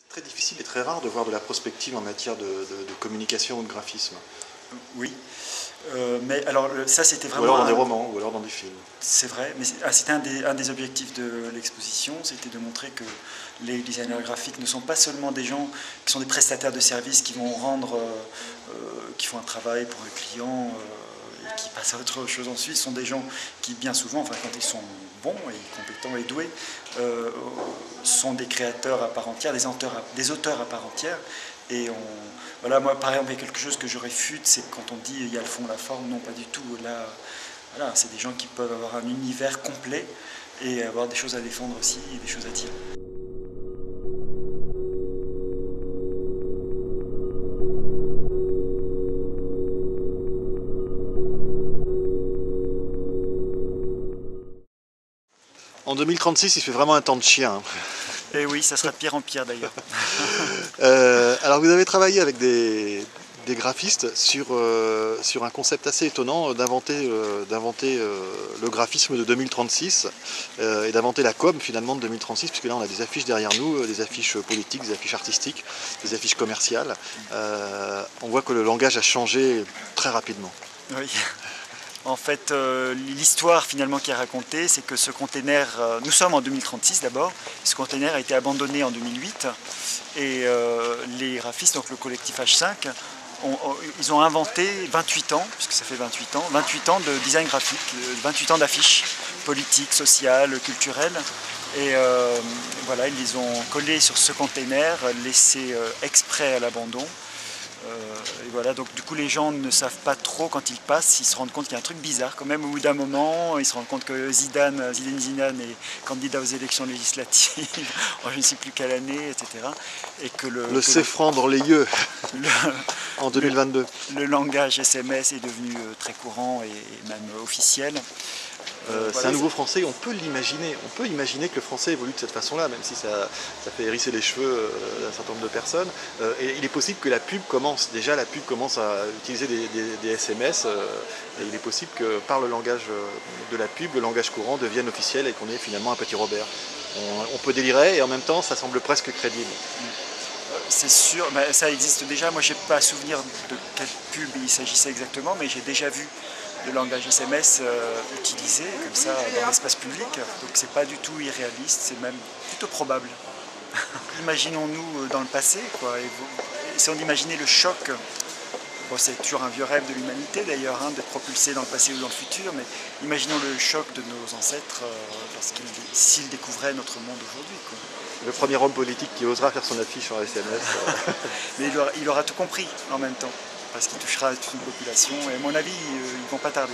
Très difficile et très rare de voir de la prospective en matière de communication ou de graphisme. Oui, mais alors ça c'était Ou vraiment... alors dans des romans, ou alors dans des films. C'est vrai, mais c'était un des objectifs de l'exposition, c'était de montrer que les designers graphiques ne sont pas seulement des gens qui sont des prestataires de services qui vont qui font un travail pour un client et qui passent à autre chose ensuite. Ce sont des gens qui, bien souvent, enfin quand ils sont bons et compétents et doués, sont des créateurs à part entière, des auteurs à part entière. Et voilà, moi par exemple, il y a quelque chose que je réfute, c'est quand on dit il y a le fond, la forme, non pas du tout. Là, voilà, c'est des gens qui peuvent avoir un univers complet et avoir des choses à défendre aussi et des choses à dire. En 2036, il fait vraiment un temps de chien. Et oui, ça sera de pire en pire d'ailleurs. Alors vous avez travaillé avec des graphistes sur un concept assez étonnant d'inventer le graphisme de 2036 et d'inventer la com finalement de 2036, puisque là on a des affiches derrière nous, des affiches politiques, des affiches artistiques, des affiches commerciales. On voit que le langage a changé très rapidement. Oui. En fait, l'histoire finalement qui est racontée, c'est que ce container, nous sommes en 2036 d'abord, ce container a été abandonné en 2008 et les graphistes, donc le collectif H5, ils ont inventé 28 ans, puisque ça fait 28 ans de design graphique, 28 ans d'affiches politiques, sociales, culturelles. Et voilà, ils les ont collés sur ce container, laissés exprès à l'abandon. Et voilà, donc du coup les gens ne savent pas trop quand ils passent, ils se rendent compte qu'il y a un truc bizarre quand même au bout d'un moment, ils se rendent compte que Zinedine Zidane est candidat aux élections législatives en je ne sais plus quelle année, etc. Et que le Cefran dans les yeux en 2022. Le langage SMS est devenu très courant et même officiel. C'est Voilà, un nouveau français, on peut l'imaginer. On peut imaginer que le français évolue de cette façon-là, même si ça fait hérisser les cheveux d'un certain nombre de personnes. Et il est possible que la pub commence à utiliser des SMS. Et il est possible que par le langage de la pub, le langage courant devienne officiel et qu'on ait finalement un petit Robert. On peut délirer et en même temps ça semble presque crédible. C'est sûr, mais ça existe déjà. Moi, je n'ai pas souvenir de quelle pub il s'agissait exactement, mais j'ai déjà vu le langage SMS utilisé comme ça dans l'espace public. Donc, c'est pas du tout irréaliste, c'est même plutôt probable. Imaginons-nous dans le passé, quoi. Essayons d'imaginer le choc. Bon, c'est toujours un vieux rêve de l'humanité d'ailleurs, hein, d'être propulsé dans le passé ou dans le futur, mais imaginons le choc de nos ancêtres s'ils découvraient notre monde aujourd'hui, quoi. Le premier homme politique qui osera faire son affiche en SMS. Mais il aura tout compris en même temps, parce qu'il touchera toute une population, et à mon avis, ils ne vont pas tarder.